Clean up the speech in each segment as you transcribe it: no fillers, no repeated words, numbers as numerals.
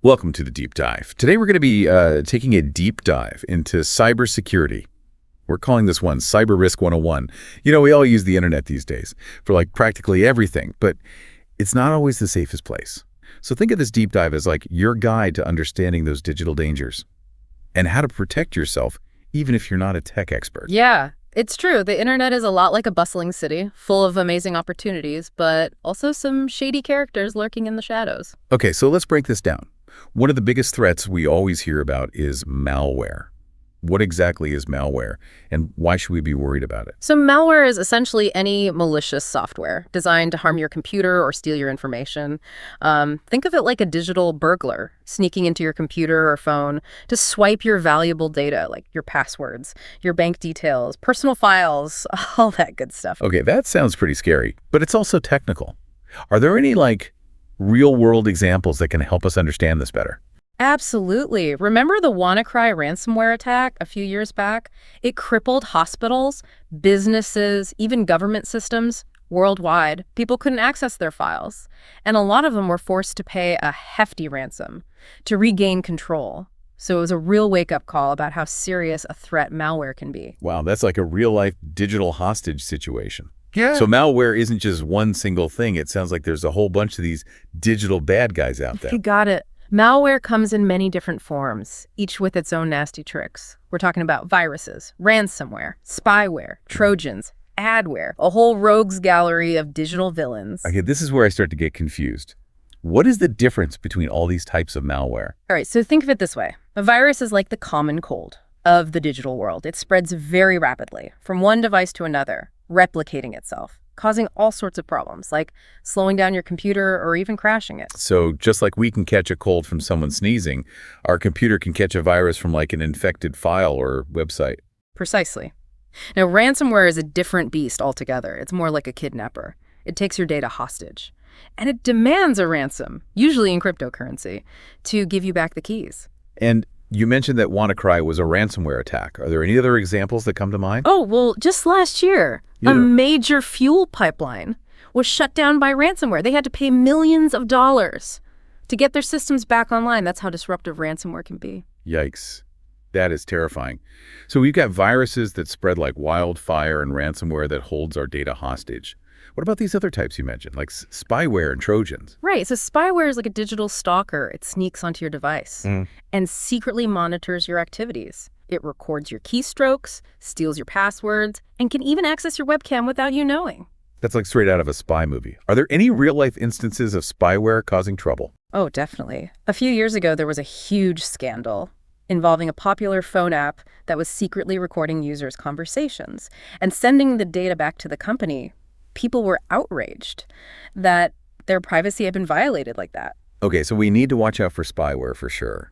Welcome to the Deep Dive. Today we're going to be taking a deep dive into cybersecurity. We're calling this one Cyber Risk 101. You know, we all use the internet these days for like practically everything, but it's not always the safest place. So think of this deep dive as like your guide to understanding those digital dangers and how to protect yourself even if you're not a tech expert. Yeah, it's true. The internet is a lot like a bustling city, full of amazing opportunities, but also some shady characters lurking in the shadows. Okay, so let's break this down. One of the biggest threats we always hear about is malware. What exactly is malware, and why should we be worried about it? So malware is essentially any malicious software designed to harm your computer or steal your information. Think of it like a digital burglar sneaking into your computer or phone to swipe your valuable data, like your passwords, your bank details, personal files, all that good stuff. Okay, that sounds pretty scary, but it's also technical. Are there any, real-world examples that can help us understand this better? Absolutely. Remember the WannaCry ransomware attack a few years back? It crippled hospitals, businesses, even government systems worldwide. People couldn't access their files, and a lot of them were forced to pay a hefty ransom to regain control. So it was a real wake-up call about how serious a threat malware can be. Wow, that's like a real-life digital hostage situation. Yeah. So malware isn't just one single thing. It sounds like there's a whole bunch of these digital bad guys out there. You got it. Malware comes in many different forms, each with its own nasty tricks. We're talking about viruses, ransomware, spyware, trojans, adware, a whole rogues gallery of digital villains. Okay, this is where I start to get confused. What is the difference between all these types of malware? All right, so think of it this way. A virus is like the common cold of the digital world. It spreads very rapidly from one device to another, replicating itself, causing all sorts of problems, like slowing down your computer or even crashing it. So just like we can catch a cold from someone sneezing, our computer can catch a virus from like an infected file or website. Precisely. Now, ransomware is a different beast altogether. It's more like a kidnapper. It takes your data hostage, and it demands a ransom, usually in cryptocurrency, to give you back the keys. And you mentioned that WannaCry was a ransomware attack. Are there any other examples that come to mind? Oh, well, just last year, a major fuel pipeline was shut down by ransomware. They had to pay millions of dollars to get their systems back online. That's how disruptive ransomware can be. Yikes. That is terrifying. So we've got viruses that spread like wildfire and ransomware that holds our data hostage. What about these other types you mentioned, like spyware and trojans? Right. So spyware is like a digital stalker. It sneaks onto your device and secretly monitors your activities. It records your keystrokes, steals your passwords, and can even access your webcam without you knowing. That's like straight out of a spy movie. Are there any real-life instances of spyware causing trouble? Oh, definitely. A few years ago, there was a huge scandal involving a popular phone app that was secretly recording users' conversations and sending the data back to the company. People were outraged that their privacy had been violated like that. Okay, so we need to watch out for spyware for sure.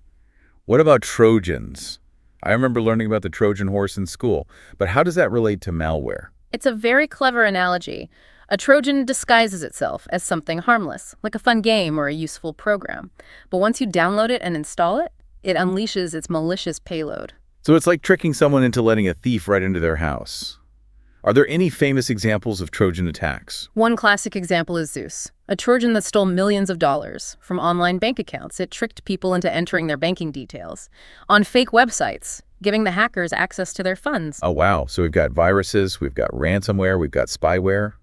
What about trojans? I remember learning about the Trojan horse in school, but how does that relate to malware? It's a very clever analogy. A Trojan disguises itself as something harmless, like a fun game or a useful program. But once you download it and install it, it unleashes its malicious payload. So it's like tricking someone into letting a thief right into their house. Are there any famous examples of Trojan attacks? One classic example is Zeus, a Trojan that stole millions of dollars from online bank accounts. It tricked people into entering their banking details on fake websites, giving the hackers access to their funds. Oh, wow. So we've got viruses, we've got ransomware, we've got spyware,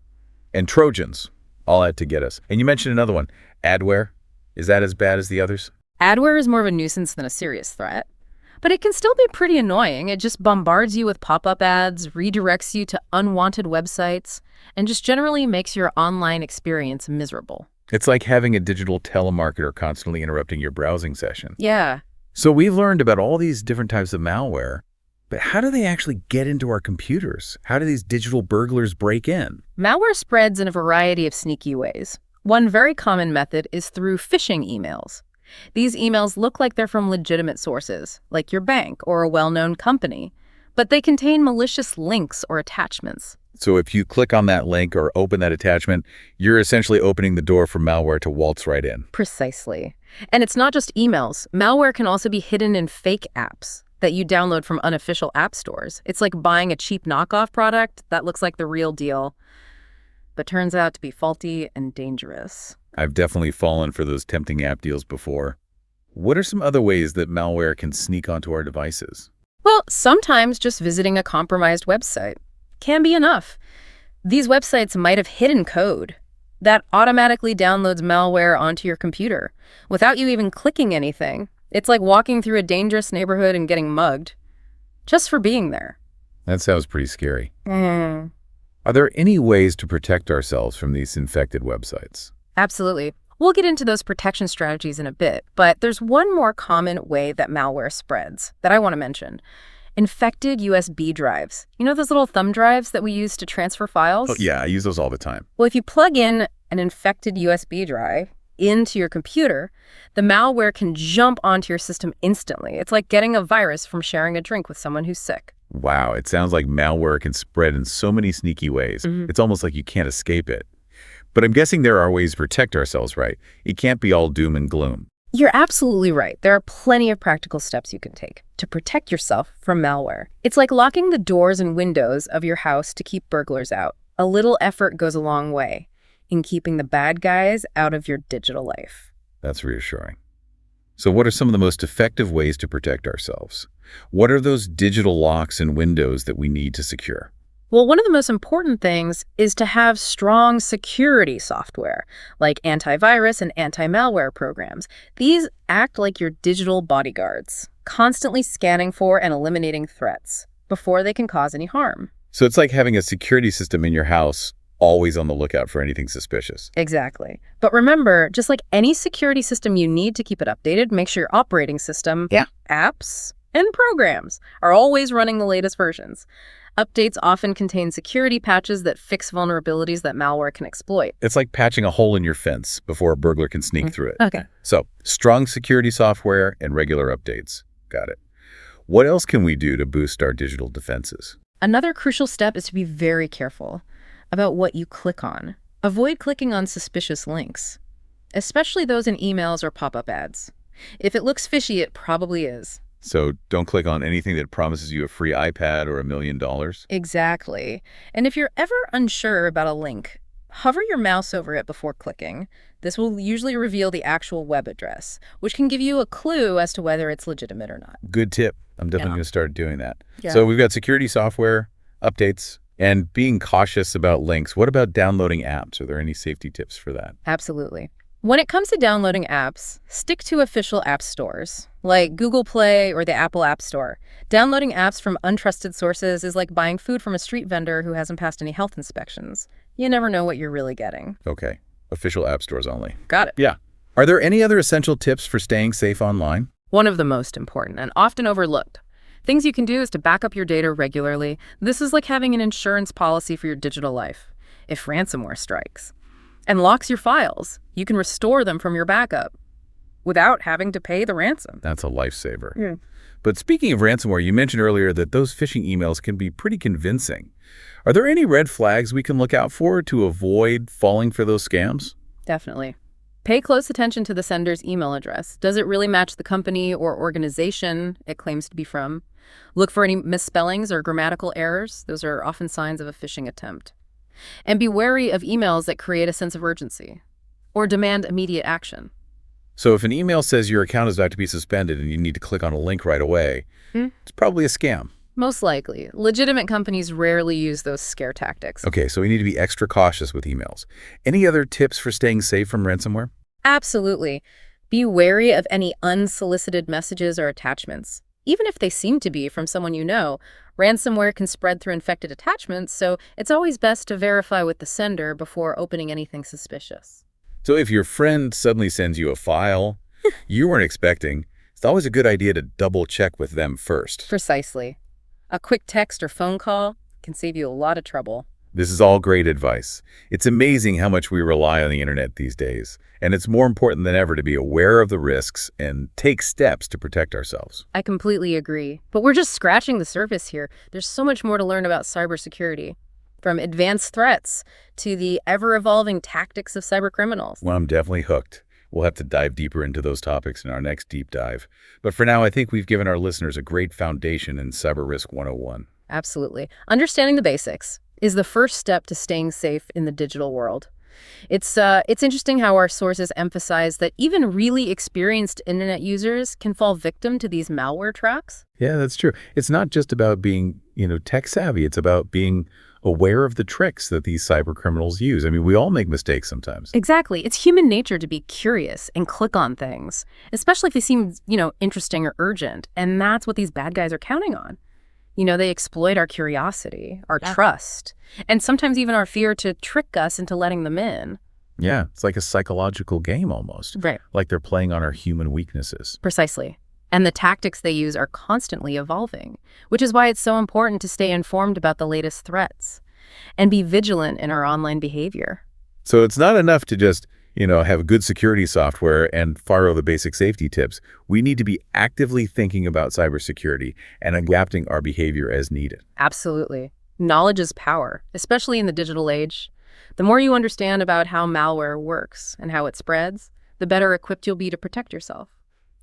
and trojans all out to get us. And you mentioned another one, adware. Is that as bad as the others? Adware is more of a nuisance than a serious threat. But it can still be pretty annoying. It just bombards you with pop-up ads, redirects you to unwanted websites, and just generally makes your online experience miserable. It's like having a digital telemarketer constantly interrupting your browsing session. Yeah. So we've learned about all these different types of malware, but how do they actually get into our computers? How do these digital burglars break in? Malware spreads in a variety of sneaky ways. One very common method is through phishing emails. These emails look like they're from legitimate sources, like your bank or a well-known company, but they contain malicious links or attachments. So if you click on that link or open that attachment, you're essentially opening the door for malware to waltz right in. Precisely. And it's not just emails. Malware can also be hidden in fake apps that you download from unofficial app stores. It's like buying a cheap knockoff product that looks like the real deal, but turns out to be faulty and dangerous. I've definitely fallen for those tempting app deals before. What are some other ways that malware can sneak onto our devices? Well, sometimes just visiting a compromised website can be enough. These websites might have hidden code that automatically downloads malware onto your computer without you even clicking anything. It's like walking through a dangerous neighborhood and getting mugged just for being there. That sounds pretty scary. Mm. Are there any ways to protect ourselves from these infected websites? Absolutely. We'll get into those protection strategies in a bit, but there's one more common way that malware spreads that I want to mention. Infected USB drives. You know those little thumb drives that we use to transfer files? Oh, yeah, I use those all the time. Well, if you plug in an infected USB drive into your computer, the malware can jump onto your system instantly. It's like getting a virus from sharing a drink with someone who's sick. Wow, it sounds like malware can spread in so many sneaky ways. It's almost like you can't escape it. But I'm guessing there are ways to protect ourselves, right? It can't be all doom and gloom. You're absolutely right. There are plenty of practical steps you can take to protect yourself from malware. It's like locking the doors and windows of your house to keep burglars out. A little effort goes a long way in keeping the bad guys out of your digital life. That's reassuring. So what are some of the most effective ways to protect ourselves? What are those digital locks and windows that we need to secure? Well, one of the most important things is to have strong security software, like antivirus and anti-malware programs. These act like your digital bodyguards, constantly scanning for and eliminating threats before they can cause any harm. So it's like having a security system in your house, always on the lookout for anything suspicious. Exactly. But remember, just like any security system you need to keep it updated, make sure your operating system, apps, and programs are always running the latest versions. Updates often contain security patches that fix vulnerabilities that malware can exploit. It's like patching a hole in your fence before a burglar can sneak through it. Okay. So, strong security software and regular updates. Got it. What else can we do to boost our digital defenses? Another crucial step is to be very careful about what you click on. Avoid clicking on suspicious links, especially those in emails or pop-up ads. If it looks fishy, it probably is. So don't click on anything that promises you a free iPad or $1 million. Exactly. And if you're ever unsure about a link, hover your mouse over it before clicking. This will usually reveal the actual web address, which can give you a clue as to whether it's legitimate or not. Good tip. I'm definitely going to start doing that. Yeah. So we've got security software, updates, and being cautious about links. What about downloading apps? Are there any safety tips for that? Absolutely. When it comes to downloading apps, stick to official app stores, like Google Play or the Apple App Store. Downloading apps from untrusted sources is like buying food from a street vendor who hasn't passed any health inspections. You never know what you're really getting. Okay. Official app stores only. Got it. Yeah. Are there any other essential tips for staying safe online? One of the most important and often overlooked things you can do is to back up your data regularly. This is like having an insurance policy for your digital life. If ransomware strikes and locks your files, you can restore them from your backup without having to pay the ransom. That's a lifesaver. Yeah. But speaking of ransomware, you mentioned earlier that those phishing emails can be pretty convincing. Are there any red flags we can look out for to avoid falling for those scams? Definitely. Pay close attention to the sender's email address. Does it really match the company or organization it claims to be from? Look for any misspellings or grammatical errors. Those are often signs of a phishing attempt. And be wary of emails that create a sense of urgency or demand immediate action. So if an email says your account is about to be suspended and you need to click on a link right away, it's probably a scam. Most likely. Legitimate companies rarely use those scare tactics. Okay, so we need to be extra cautious with emails. Any other tips for staying safe from ransomware? Absolutely. Be wary of any unsolicited messages or attachments. Even if they seem to be from someone you know, ransomware can spread through infected attachments, so it's always best to verify with the sender before opening anything suspicious. So if your friend suddenly sends you a file you weren't expecting, it's always a good idea to double check with them first. Precisely. A quick text or phone call can save you a lot of trouble. This is all great advice. It's amazing how much we rely on the internet these days, and it's more important than ever to be aware of the risks and take steps to protect ourselves. I completely agree. But we're just scratching the surface here. There's so much more to learn about cybersecurity, from advanced threats to the ever-evolving tactics of cybercriminals. Well, I'm definitely hooked. We'll have to dive deeper into those topics in our next deep dive. But for now, I think we've given our listeners a great foundation in Cyber Risk 101. Absolutely. Understanding the basics is the first step to staying safe in the digital world. It's interesting how our sources emphasize that even really experienced internet users can fall victim to these malware tracks. Yeah, that's true. It's not just about being, tech savvy. It's about being aware of the tricks that these cyber criminals use. I mean, we all make mistakes sometimes. Exactly. It's human nature to be curious and click on things, especially if they seem, interesting or urgent. And that's what these bad guys are counting on. They exploit our curiosity, our trust, and sometimes even our fear to trick us into letting them in. Yeah, it's like a psychological game almost. Right. Like they're playing on our human weaknesses. Precisely. And the tactics they use are constantly evolving, which is why it's so important to stay informed about the latest threats and be vigilant in our online behavior. So it's not enough to just, have good security software and follow the basic safety tips. We need to be actively thinking about cybersecurity and adapting our behavior as needed. Absolutely. Knowledge is power, especially in the digital age. The more you understand about how malware works and how it spreads, the better equipped you'll be to protect yourself.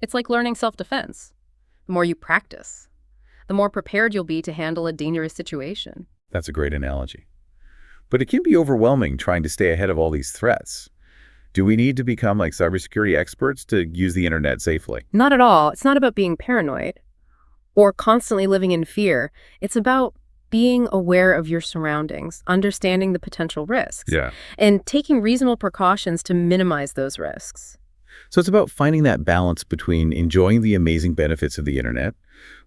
It's like learning self-defense. The more you practice, the more prepared you'll be to handle a dangerous situation. That's a great analogy. But it can be overwhelming trying to stay ahead of all these threats. Do we need to become like cybersecurity experts to use the internet safely? Not at all. It's not about being paranoid or constantly living in fear. It's about being aware of your surroundings, understanding the potential risks, and taking reasonable precautions to minimize those risks. So it's about finding that balance between enjoying the amazing benefits of the internet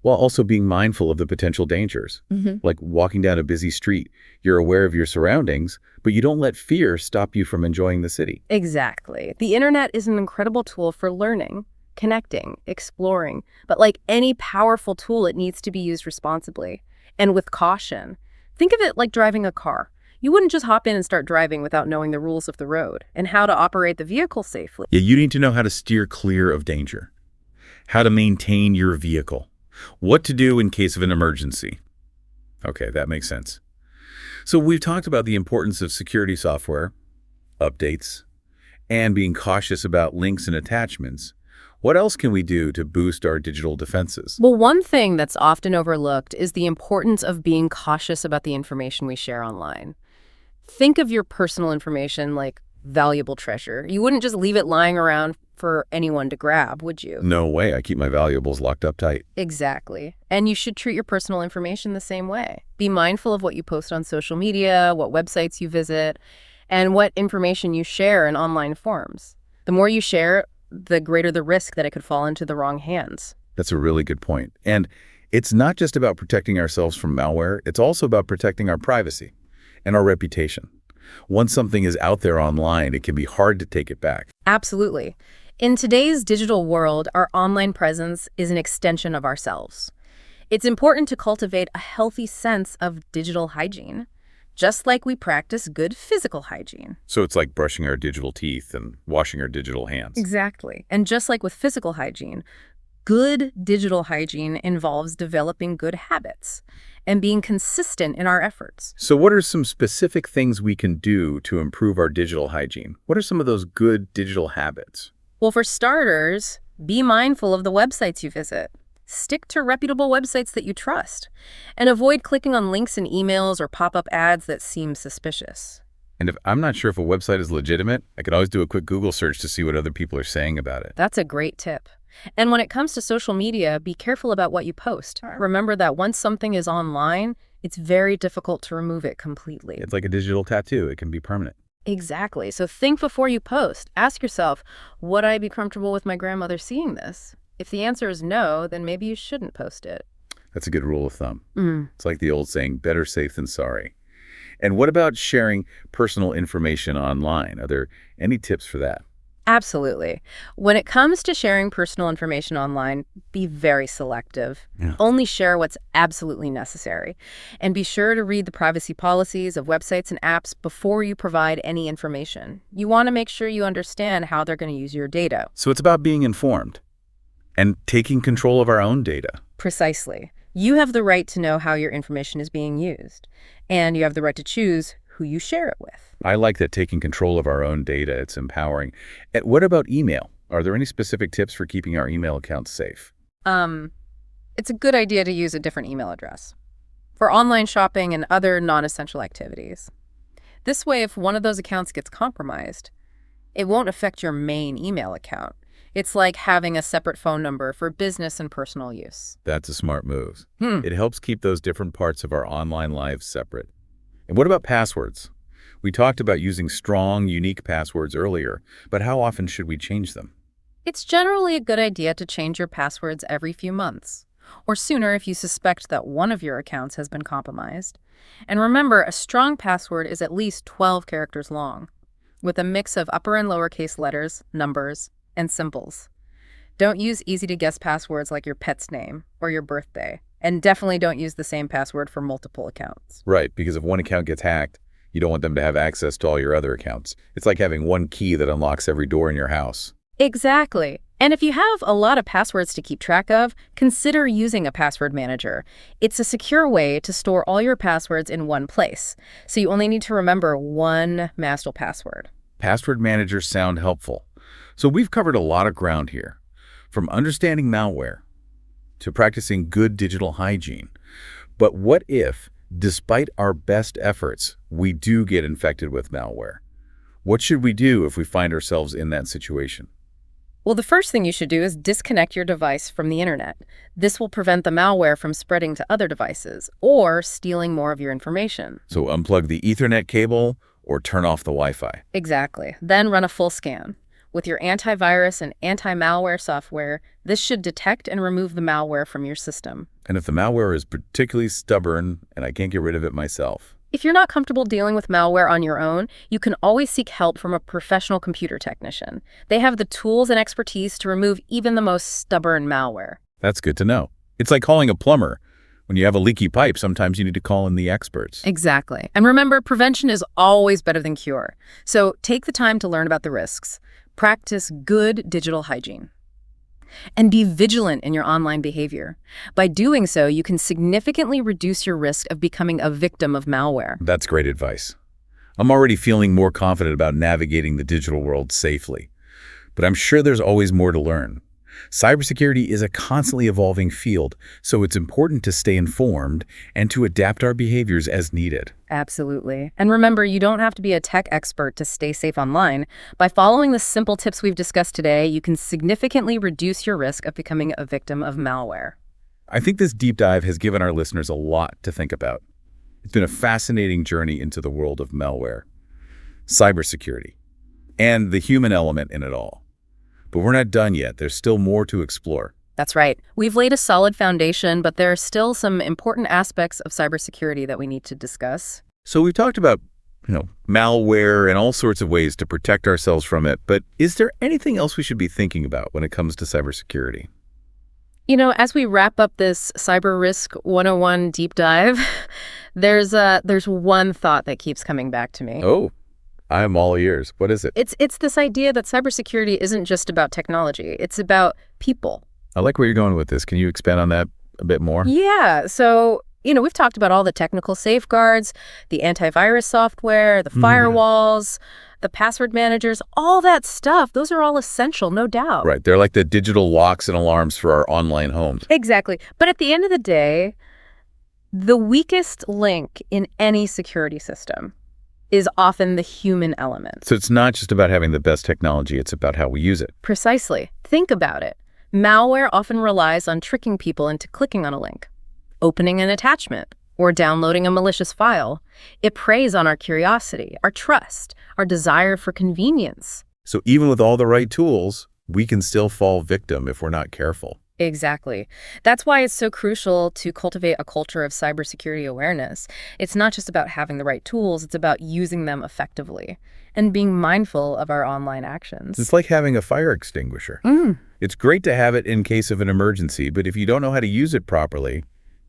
while also being mindful of the potential dangers. Like walking down a busy street, you're aware of your surroundings, but you don't let fear stop you from enjoying the city. Exactly. The internet is an incredible tool for learning, connecting, exploring, but like any powerful tool, it needs to be used responsibly and with caution. Think of it like driving a car. You wouldn't just hop in and start driving without knowing the rules of the road and how to operate the vehicle safely. Yeah, you need to know how to steer clear of danger, how to maintain your vehicle, what to do in case of an emergency. Okay, that makes sense. So we've talked about the importance of security software, updates, and being cautious about links and attachments. What else can we do to boost our digital defenses? Well, one thing that's often overlooked is the importance of being cautious about the information we share online. Think of your personal information like valuable treasure. You wouldn't just leave it lying around for anyone to grab, would you? No way. I keep my valuables locked up tight. Exactly. And you should treat your personal information the same way. Be mindful of what you post on social media, what websites you visit, and what information you share in online forums. The more you share, the greater the risk that it could fall into the wrong hands. That's a really good point. And it's not just about protecting ourselves from malware. It's also about protecting our privacy and our reputation. Once something is out there online, it can be hard to take it back. Absolutely. In today's digital world, our online presence is an extension of ourselves. It's important to cultivate a healthy sense of digital hygiene, just like we practice good physical hygiene. So it's like brushing our digital teeth and washing our digital hands. Exactly. And just like with physical hygiene, good digital hygiene involves developing good habits and being consistent in our efforts. So what are some specific things we can do to improve our digital hygiene? What are some of those good digital habits? Well, for starters, be mindful of the websites you visit. Stick to reputable websites that you trust, and avoid clicking on links in emails or pop-up ads that seem suspicious. And if I'm not sure if a website is legitimate, I could always do a quick Google search to see what other people are saying about it. That's a great tip. And when it comes to social media, be careful about what you post. Remember that once something is online, it's very difficult to remove it completely. It's like a digital tattoo. It can be permanent. Exactly. So think before you post. Ask yourself, would I be comfortable with my grandmother seeing this? If the answer is no, then maybe you shouldn't post it. That's a good rule of thumb. It's like the old saying, better safe than sorry. And what about sharing personal information online? Are there any tips for that? Absolutely. When it comes to sharing personal information online, be very selective. Only share what's absolutely necessary. And be sure to read the privacy policies of websites and apps before you provide any information. You want to make sure you understand how they're going to use your data. So it's about being informed and taking control of our own data. Precisely. You have the right to know how your information is being used, and you have the right to choose who you share it with. I like that, taking control of our own data. It's empowering. And what about email? Are there any specific tips for keeping our email accounts safe? It's a good idea to use a different email address for online shopping and other non-essential activities. This way, if one of those accounts gets compromised, it won't affect your main email account. It's like having a separate phone number for business and personal use. That's a smart move. It helps keep those different parts of our online lives separate. And what about passwords? We talked about using strong, unique passwords earlier, but how often should we change them? It's generally a good idea to change your passwords every few months, or sooner if you suspect that one of your accounts has been compromised. And remember, a strong password is at least 12 characters long, with a mix of upper and lowercase letters, numbers, and symbols. Don't use easy-to-guess passwords like your pet's name or your birthday, and definitely don't use the same password for multiple accounts. Right, because if one account gets hacked, you don't want them to have access to all your other accounts. It's like having one key that unlocks every door in your house. Exactly. And if you have a lot of passwords to keep track of, consider using a password manager. It's a secure way to store all your passwords in one place, so you only need to remember one master password. Password managers sound helpful. So we've covered a lot of ground here, from understanding malware to practicing good digital hygiene. But what if, despite our best efforts, we do get infected with malware? What should we do if we find ourselves in that situation? Well, the first thing you should do is disconnect your device from the internet. This will prevent the malware from spreading to other devices or stealing more of your information. So unplug the Ethernet cable or turn off the Wi-Fi. Exactly. Then run a full scan. With your antivirus and anti-malware software, this should detect and remove the malware from your system. And if the malware is particularly stubborn and I can't get rid of it myself? If you're not comfortable dealing with malware on your own, you can always seek help from a professional computer technician. They have the tools and expertise to remove even the most stubborn malware. That's good to know. It's like calling a plumber. When you have a leaky pipe, sometimes you need to call in the experts. Exactly. And remember, prevention is always better than cure. So take the time to learn about the risks. Practice good digital hygiene. And be vigilant in your online behavior. By doing so, you can significantly reduce your risk of becoming a victim of malware. That's great advice. I'm already feeling more confident about navigating the digital world safely. But I'm sure there's always more to learn. Cybersecurity is a constantly evolving field, so it's important to stay informed and to adapt our behaviors as needed. Absolutely. And remember, you don't have to be a tech expert to stay safe online. By following the simple tips we've discussed today, you can significantly reduce your risk of becoming a victim of malware. I think this deep dive has given our listeners a lot to think about. It's been a fascinating journey into the world of malware, cybersecurity, and the human element in it all. But we're not done yet. There's still more to explore. That's right. We've laid a solid foundation, but there are still some important aspects of cybersecurity that we need to discuss. So we've talked about, malware and all sorts of ways to protect ourselves from it. But is there anything else we should be thinking about when it comes to cybersecurity? As we wrap up this Cyber Risk 101 deep dive, there's one thought that keeps coming back to me. Oh, I'm all ears. What is it? It's this idea that cybersecurity isn't just about technology. It's about people. I like where you're going with this. Can you expand on that a bit more? Yeah. So, we've talked about all the technical safeguards, the antivirus software, the firewalls, the password managers, all that stuff. Those are all essential, no doubt. Right. They're like the digital locks and alarms for our online homes. Exactly. But at the end of the day, the weakest link in any security system is often the human element. So it's not just about having the best technology, it's about how we use it. Precisely. Think about it. Malware often relies on tricking people into clicking on a link, opening an attachment, or downloading a malicious file. It preys on our curiosity, our trust, our desire for convenience. So even with all the right tools, we can still fall victim if we're not careful. Exactly. That's why it's so crucial to cultivate a culture of cybersecurity awareness. It's not just about having the right tools, it's about using them effectively and being mindful of our online actions. It's like having a fire extinguisher. It's great to have it in case of an emergency, but if you don't know how to use it properly,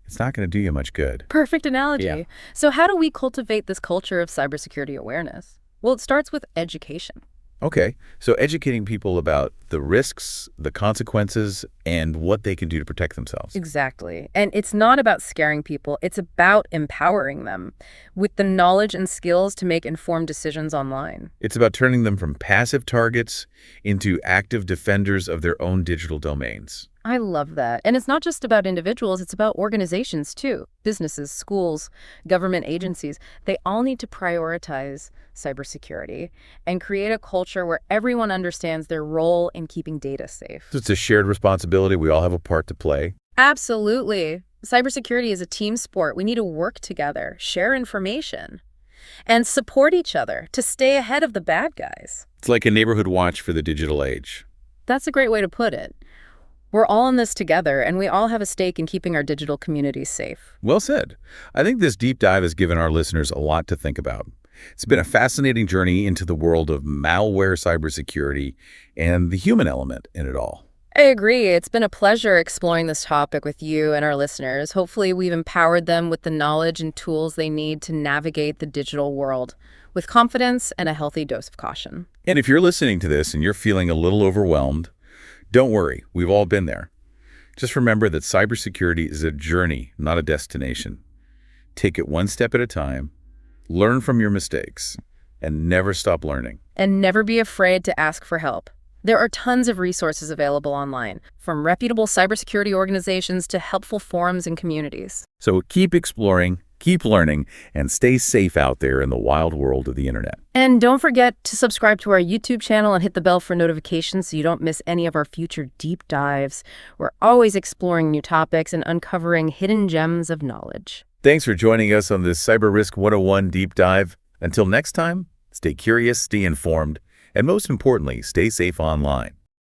it's not going to do you much good. Perfect analogy. Yeah. So how do we cultivate this culture of cybersecurity awareness? Well, it starts with education. Okay, so educating people about the risks, the consequences, and what they can do to protect themselves. Exactly. And it's not about scaring people. It's about empowering them with the knowledge and skills to make informed decisions online. It's about turning them from passive targets into active defenders of their own digital domains. I love that. And it's not just about individuals, it's about organizations too. Businesses, schools, government agencies, they all need to prioritize cybersecurity and create a culture where everyone understands their role in keeping data safe. So it's a shared responsibility. We all have a part to play. Absolutely. Cybersecurity is a team sport. We need to work together, share information, and support each other to stay ahead of the bad guys. It's like a neighborhood watch for the digital age. That's a great way to put it. We're all in this together, and we all have a stake in keeping our digital communities safe. Well said. I think this deep dive has given our listeners a lot to think about. It's been a fascinating journey into the world of malware cybersecurity and the human element in it all. I agree. It's been a pleasure exploring this topic with you and our listeners. Hopefully, we've empowered them with the knowledge and tools they need to navigate the digital world with confidence and a healthy dose of caution. And if you're listening to this and you're feeling a little overwhelmed, don't worry, we've all been there. Just remember that cybersecurity is a journey, not a destination. Take it one step at a time, learn from your mistakes, and never stop learning. And never be afraid to ask for help. There are tons of resources available online, from reputable cybersecurity organizations to helpful forums and communities. So keep exploring, keep learning, and stay safe out there in the wild world of the internet. And don't forget to subscribe to our YouTube channel and hit the bell for notifications so you don't miss any of our future deep dives. We're always exploring new topics and uncovering hidden gems of knowledge. Thanks for joining us on this Cyber Risk 101 deep dive. Until next time, stay curious, stay informed, and most importantly, stay safe online.